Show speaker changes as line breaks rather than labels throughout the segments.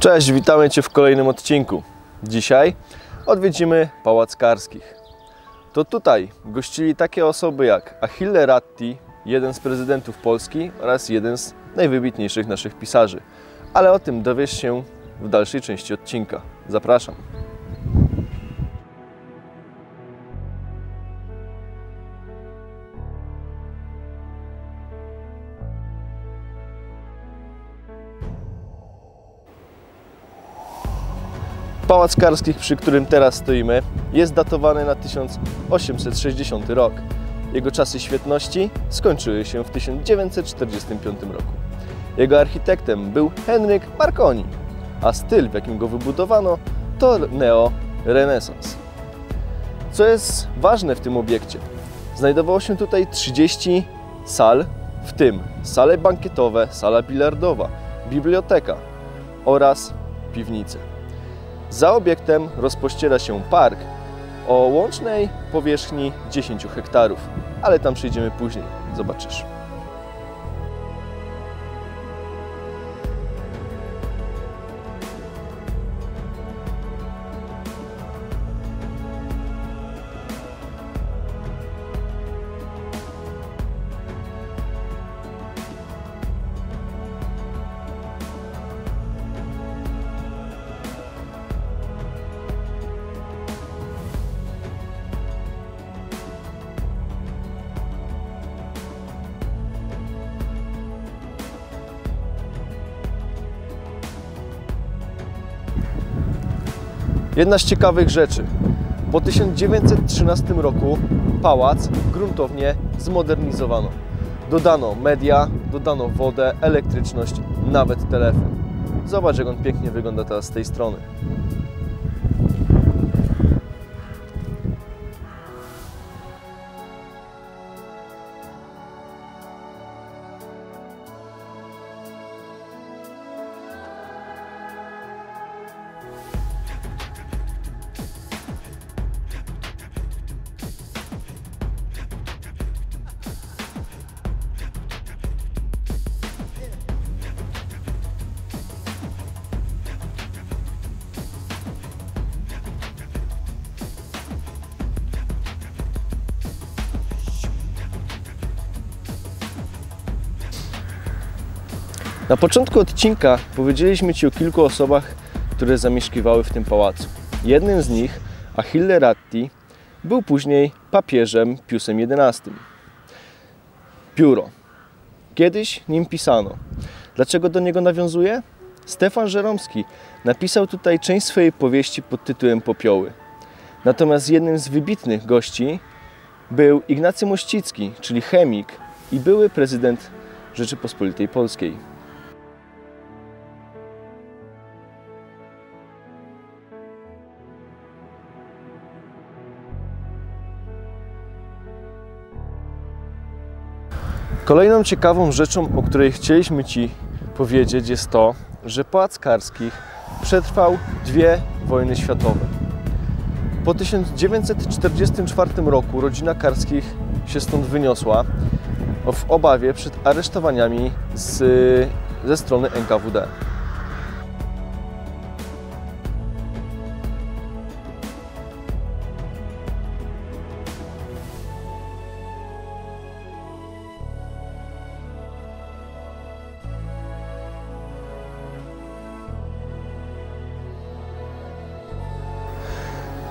Cześć, witamy Cię w kolejnym odcinku. Dzisiaj odwiedzimy Pałac Karskich. To tutaj gościli takie osoby jak Achille Ratti, jeden z prezydentów Polski oraz jeden z najwybitniejszych naszych pisarzy. Ale o tym dowiesz się w dalszej części odcinka. Zapraszam. Pałac Karskich, przy którym teraz stoimy, jest datowany na 1860 rok. Jego czasy świetności skończyły się w 1945 roku. Jego architektem był Henryk Marconi, a styl, w jakim go wybudowano, to neo-renesans. Co jest ważne w tym obiekcie? Znajdowało się tutaj 30 sal, w tym sale bankietowe, sala bilardowa, biblioteka oraz piwnice. Za obiektem rozpościera się park o łącznej powierzchni 10 hektarów, ale tam przyjdziemy później, zobaczysz. Jedna z ciekawych rzeczy. Po 1913 roku pałac gruntownie zmodernizowano. Dodano media, dodano wodę, elektryczność, nawet telefon. Zobacz, jak on pięknie wygląda teraz z tej strony. Na początku odcinka powiedzieliśmy Ci o kilku osobach, które zamieszkiwały w tym pałacu. Jednym z nich, Achille Ratti, był później papieżem Piusem XI. Pióro. Kiedyś nim pisano. Dlaczego do niego nawiązuje? Stefan Żeromski napisał tutaj część swojej powieści pod tytułem Popioły. Natomiast jednym z wybitnych gości był Ignacy Mościcki, czyli chemik i były prezydent Rzeczypospolitej Polskiej. Kolejną ciekawą rzeczą, o której chcieliśmy Ci powiedzieć, jest to, że Pałac Karskich przetrwał 2 wojny światowe. Po 1944 roku rodzina Karskich się stąd wyniosła w obawie przed aresztowaniami ze strony NKWD.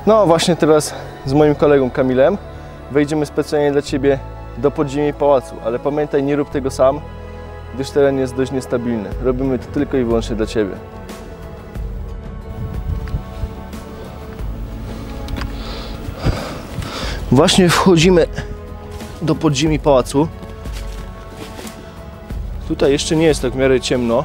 No właśnie teraz z moim kolegą Kamilem wejdziemy specjalnie dla Ciebie do podziemi pałacu, ale pamiętaj, nie rób tego sam, gdyż teren jest dość niestabilny. Robimy to tylko i wyłącznie dla Ciebie. Właśnie wchodzimy do podziemi pałacu. Tutaj jeszcze nie jest tak w miarę ciemno.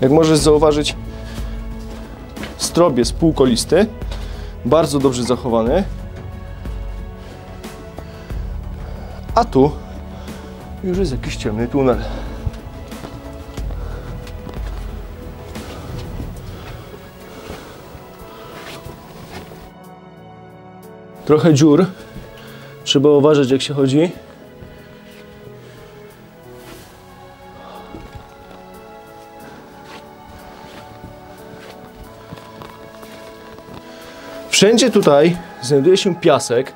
Jak możesz zauważyć, strop jest półkolisty, bardzo dobrze zachowany. A tu już jest jakiś ciemny tunel. Trochę dziur. Trzeba uważać, jak się chodzi. Wszędzie tutaj znajduje się piasek.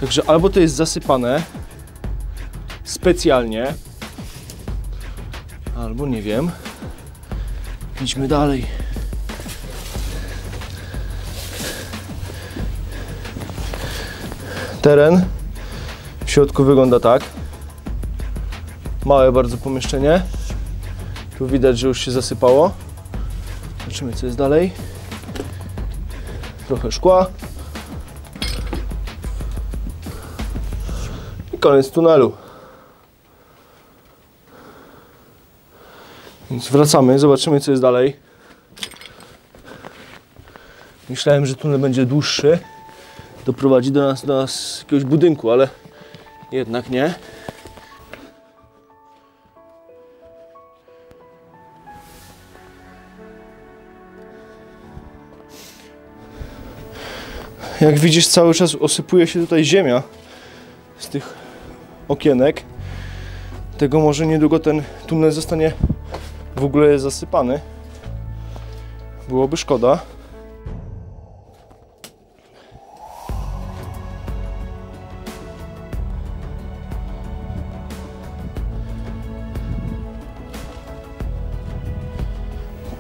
Także albo to jest zasypane specjalnie, albo nie wiem. Idźmy dalej. Teren w środku wygląda tak. Małe bardzo pomieszczenie. Tu widać, że już się zasypało. Zobaczymy, co jest dalej. Trochę szkła. I koniec tunelu. Więc wracamy, zobaczymy, co jest dalej. Myślałem, że tunel będzie dłuższy. Doprowadzi do nas jakiegoś budynku, ale jednak nie. Jak widzisz, cały czas osypuje się tutaj ziemia z tych okienek. Tego może niedługo ten tunel zostanie w ogóle zasypany. Byłoby szkoda.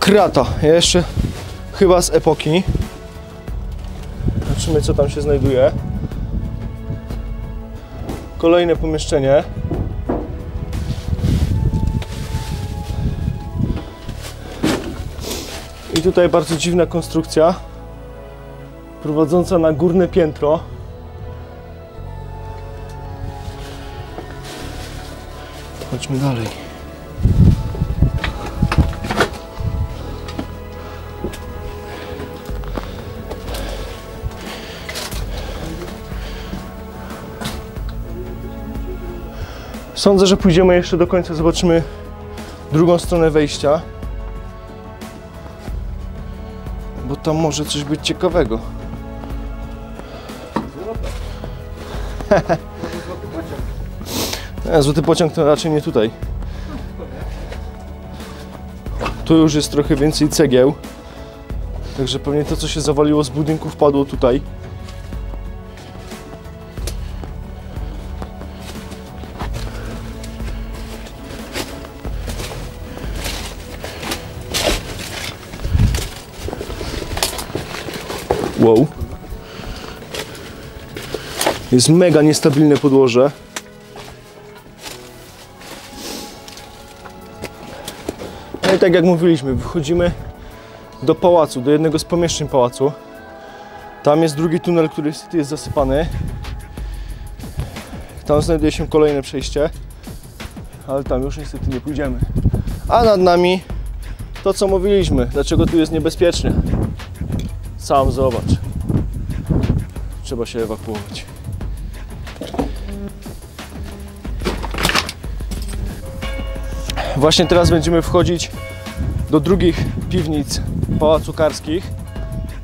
Krata, jeszcze chyba z epoki. Zobaczymy, co tam się znajduje. Kolejne pomieszczenie. I tutaj bardzo dziwna konstrukcja prowadząca na górne piętro. Chodźmy dalej. Sądzę, że pójdziemy jeszcze do końca, zobaczymy drugą stronę wejścia. Bo tam może coś być ciekawego. Złoty pociąg to raczej nie tutaj. Tu już jest trochę więcej cegieł. Także pewnie to, co się zawaliło z budynku, wpadło tutaj. Wow. Jest mega niestabilne podłoże. No i tak jak mówiliśmy, wchodzimy do pałacu, do jednego z pomieszczeń pałacu. Tam jest drugi tunel, który jest zasypany. Tam znajduje się kolejne przejście, ale tam już niestety nie pójdziemy. A nad nami to, co mówiliśmy, dlaczego tu jest niebezpiecznie. Sam zobacz. Trzeba się ewakuować. Właśnie teraz będziemy wchodzić do drugich piwnic Pałacu Karskich.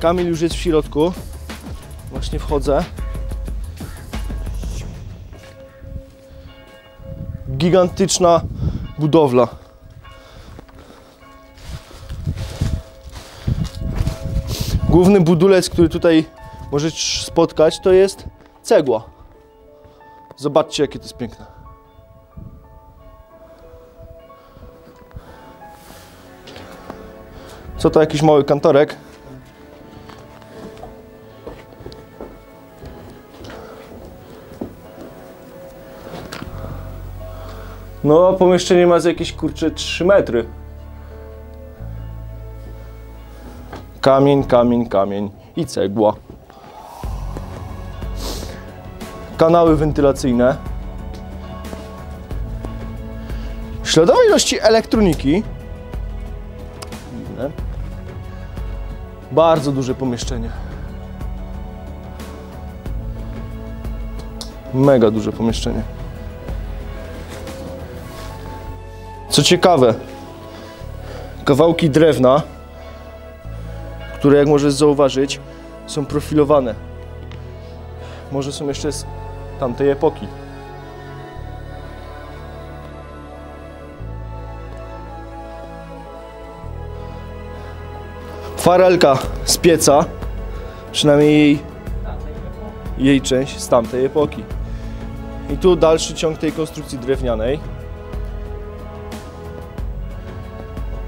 Kamil już jest w środku. Właśnie wchodzę. Gigantyczna budowla. Główny budulec, który tutaj możesz spotkać, to jest cegła. Zobaczcie, jakie to jest piękne. Co to, jakiś mały kantorek? No, pomieszczenie ma za jakieś, kurczę, 3 metry. Kamień, kamień, kamień i cegła. Kanały wentylacyjne. Śladowe ilości elektroniki. Bardzo duże pomieszczenie. Mega duże pomieszczenie. Co ciekawe, kawałki drewna, które, jak możesz zauważyć, są profilowane. Może są jeszcze z tamtej epoki. Farelka z pieca, przynajmniej jej część z tamtej epoki. I tu dalszy ciąg tej konstrukcji drewnianej.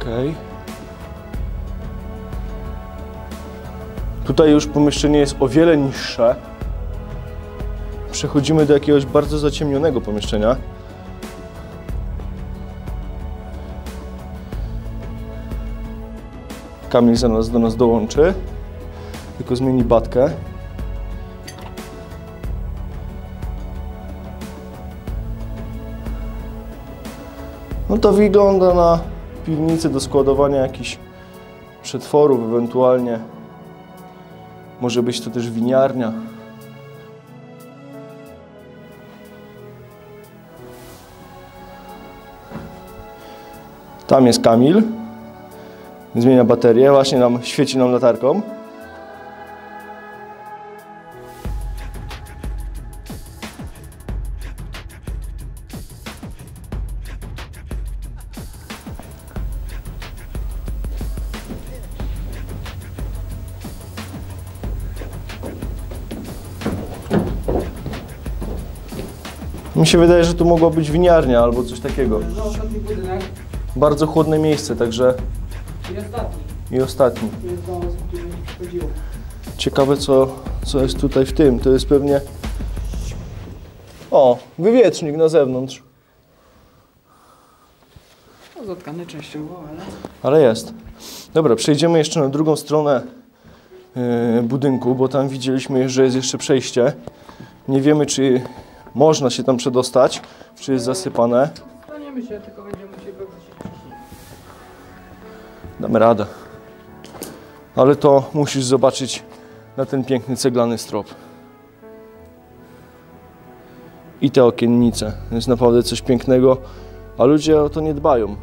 Okej. Tutaj już pomieszczenie jest o wiele niższe. Przechodzimy do jakiegoś bardzo zaciemnionego pomieszczenia. Kamil zaraz do nas dołączy, tylko zmieni batkę. No to wygląda na piwnicę do składowania jakichś przetworów, ewentualnie może być to też winiarnia. Tam jest Kamil. Zmienia baterię, właśnie nam świeci nam latarką. Mi się wydaje, że tu mogła być winiarnia albo coś takiego.
Ostatni budynek.
Bardzo chłodne miejsce, także...
I ostatni.
I ostatni.
Tu jest dom, z którym nie przychodziło.
Ciekawe co jest tutaj w tym. To jest pewnie... O, wywietrznik na zewnątrz.
No, zatkany częściowo, ale...
Ale jest. Dobra, przejdziemy jeszcze na drugą stronę budynku, bo tam widzieliśmy, że jest jeszcze przejście. Nie wiemy, czy można się tam przedostać, czy jest zasypane.
Staniemy się, tylko będziemy musieli wrócić wcześniej.
Damy radę. Ale to musisz zobaczyć na ten piękny ceglany strop. I te okiennice. To jest naprawdę coś pięknego, a ludzie o to nie dbają.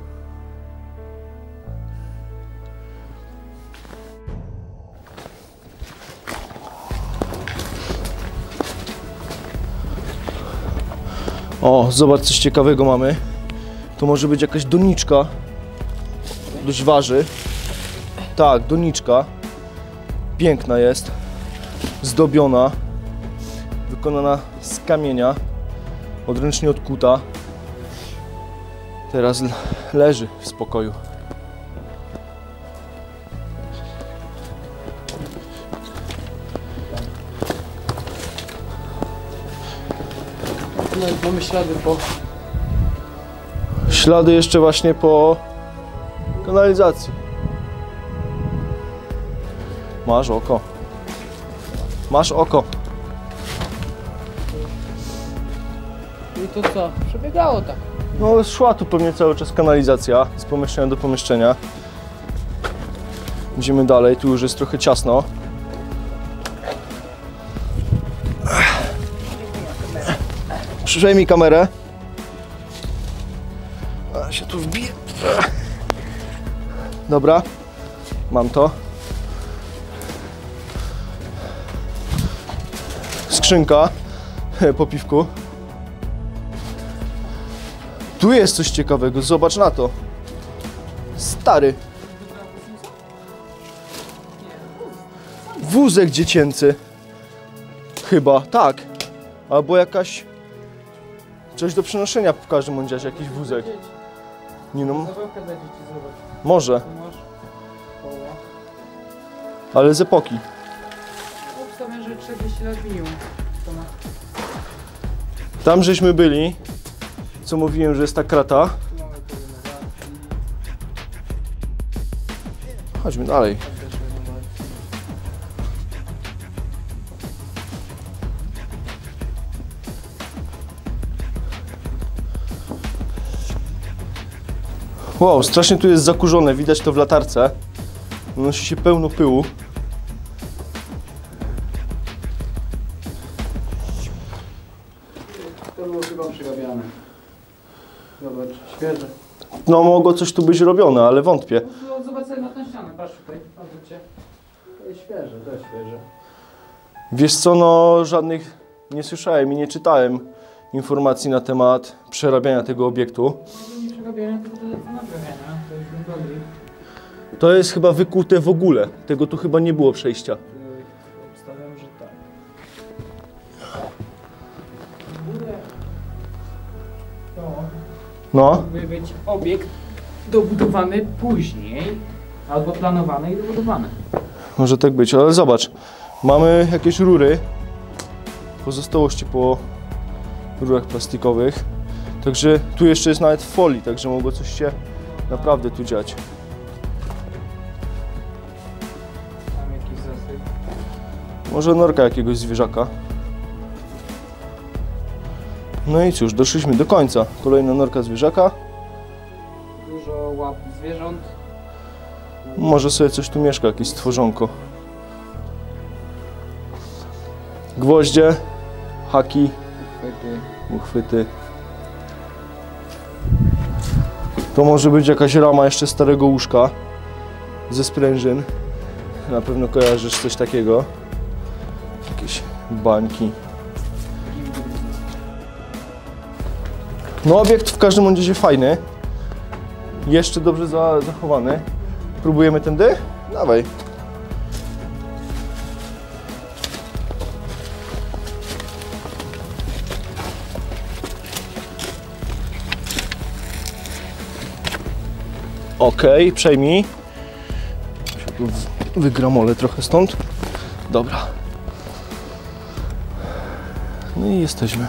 O, zobacz, coś ciekawego mamy. To może być jakaś doniczka. Dość waży. Tak, doniczka. Piękna jest. Zdobiona. Wykonana z kamienia. Odręcznie odkuta. Teraz leży w spokoju.
No i mamy ślady po...
Ślady jeszcze właśnie po kanalizacji. Masz oko. Masz oko.
I to co? Przebiegało tak.
No szła tu pewnie cały czas kanalizacja z pomieszczenia do pomieszczenia. Idziemy dalej, tu już jest trochę ciasno. Przejmij kamerę. A się tu wbije. Dobra, mam to. Skrzynka po piwku. Tu jest coś ciekawego, zobacz na to. Stary. Wózek dziecięcy. Chyba, tak. Albo jakaś... Coś do przenoszenia w każdym bądź razie, jakiś wózek. Nie no,
Zawełkę dla dzieci, zobacz.
może,
Tu masz koło.
ale z epoki.
Obstawiam, że 40 lat minimum. To ma.
Tam żeśmy byli, co mówiłem, że jest ta krata.
Tu mamy te renowacje.
Chodźmy dalej.
Tam też renowacje.
Wow, strasznie tu jest zakurzone, widać to w latarce. Unosi się pełno pyłu.
To było chyba przyrabiane. Zobacz, świeże.
No mogło coś tu być robione, ale wątpię.
No, zobacz sobie na tę ścianę, patrz tutaj, odwróć się. To jest świeże, to jest świeże.
Wiesz co, no żadnych nie słyszałem i nie czytałem informacji na temat przerabiania tego obiektu.
Nie przerabiania, tylko to naprawiania. To już bym bardziej.
To jest chyba wykute w ogóle. Tego tu chyba nie było przejścia.
Obstawiam, że tak. W ogóle to
No.
mógłby być obiekt dobudowany później, albo planowany i dobudowany.
Może tak być, ale zobacz. Mamy jakieś rury. Pozostałości po rurach plastikowych. Także tu jeszcze jest nawet folii, także mogło coś się naprawdę tu dziać.
Tam jakiś zasyp.
Może norka jakiegoś zwierzaka. No i cóż, doszliśmy do końca. Kolejna norka zwierzaka.
Dużo łap zwierząt.
Może sobie coś tu mieszka, jakieś stworzonko. Gwoździe, haki, uchwyty. To może być jakaś rama jeszcze starego łóżka ze sprężyn. Na pewno kojarzysz coś takiego. Jakieś bańki. No obiekt w każdym razie fajny. Jeszcze dobrze zachowany. Próbujemy tędy? Dawaj. Okej, przejmij. Wygramolę trochę stąd. Dobra. No i jesteśmy.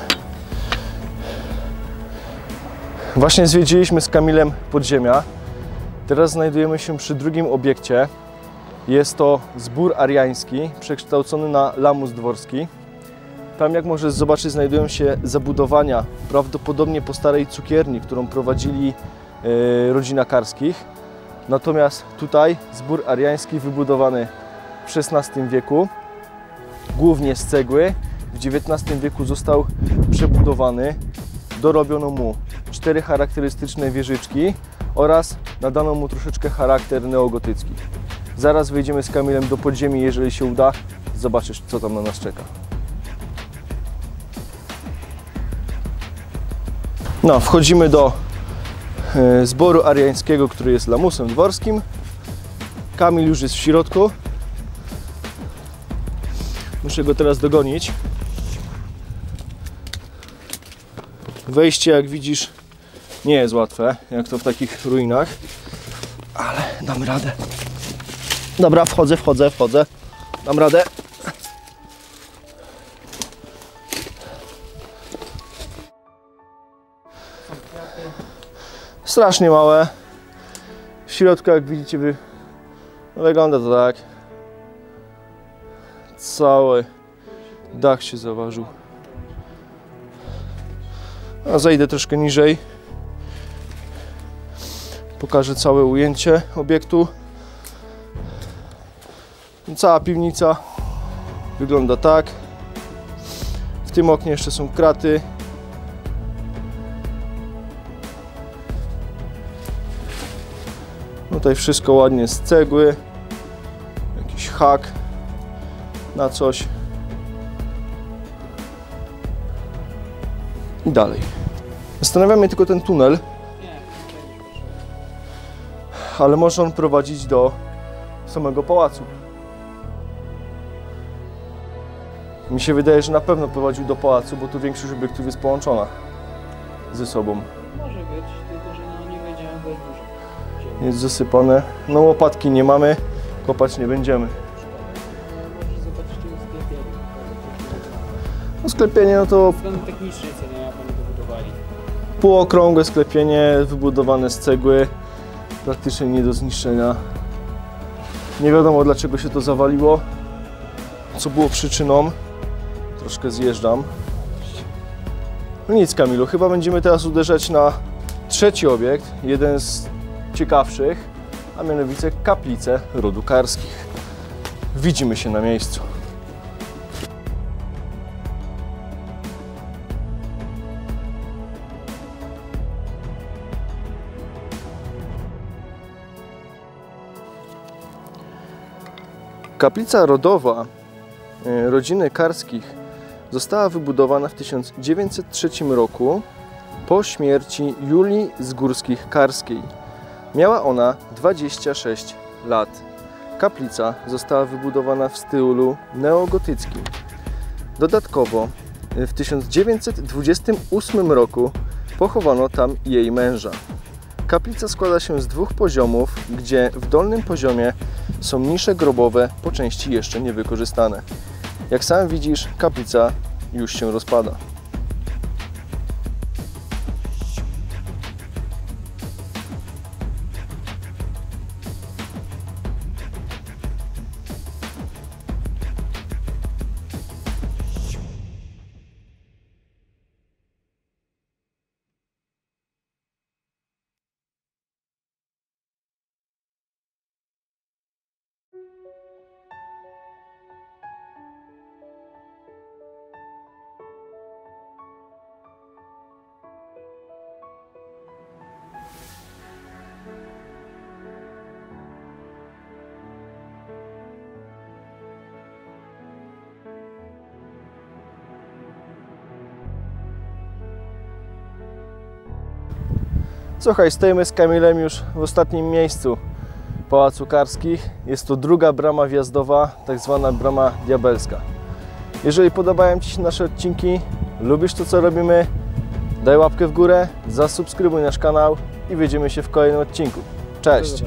Właśnie zwiedziliśmy z Kamilem podziemia. Teraz znajdujemy się przy drugim obiekcie. Jest to zbór ariański, przekształcony na lamus dworski. Tam, jak możesz zobaczyć, znajdują się zabudowania, prawdopodobnie po starej cukierni, którą prowadzili rodzina Karskich. Natomiast tutaj zbór ariański wybudowany w XVI wieku, głównie z cegły. W XIX wieku został przebudowany. Dorobiono mu 4 charakterystyczne wieżyczki oraz nadano mu troszeczkę charakter neogotycki. Zaraz wejdziemy z Kamilem do podziemi, jeżeli się uda. Zobaczysz, co tam na nas czeka. No, wchodzimy do zboru ariańskiego, który jest lamusem dworskim. Kamil już jest w środku. Muszę go teraz dogonić. Wejście, jak widzisz, nie jest łatwe, jak to w takich ruinach, ale damy radę. Dobra, wchodzę. Dam radę. Strasznie małe. W środku, jak widzicie, wygląda to tak. Cały dach się zaważył. A zejdę troszkę niżej. Pokażę całe ujęcie obiektu. Cała piwnica wygląda tak. W tym oknie jeszcze są kraty. Tutaj wszystko ładnie z cegły. Jakiś hak na coś. I dalej. Zastanawia mnie tylko ten tunel. Ale może on prowadzić do samego pałacu. Mi się wydaje, że na pewno prowadził do pałacu, bo tu większość obiektów jest połączona ze sobą.
Może być, tylko że no, nie wejdziemy bez dużo.
Jest zasypane. No łopatki nie mamy, kopać nie będziemy.
Możesz zobaczyć tego sklepienia.
No sklepienie, no to
Strony technicznej, co nie, jak oni to budowali.
półokrągłe sklepienie, wybudowane z cegły, praktycznie nie do zniszczenia. Nie wiadomo, dlaczego się to zawaliło, co było przyczyną. Troszkę zjeżdżam. No nic, Kamilu, chyba będziemy teraz uderzać na trzeci obiekt, jeden z ciekawszych, a mianowicie kaplicę rodu Karskich. Widzimy się na miejscu. Kaplica rodowa rodziny Karskich Została wybudowana w 1903 roku po śmierci Julii z Górskich-Karskiej. Miała ona 26 lat. Kaplica została wybudowana w stylu neogotyckim. Dodatkowo w 1928 roku pochowano tam jej męża. Kaplica składa się z 2 poziomów, gdzie w dolnym poziomie są nisze grobowe, po części jeszcze niewykorzystane. Jak sam widzisz, kaplica już się rozpada. Słuchaj, stoimy z Kamilem już w ostatnim miejscu Pałacu Karskich. Jest to druga brama wjazdowa, tak zwana brama diabelska. Jeżeli podobają Ci się nasze odcinki, lubisz to, co robimy, daj łapkę w górę, zasubskrybuj nasz kanał i widzimy się w kolejnym odcinku. Cześć!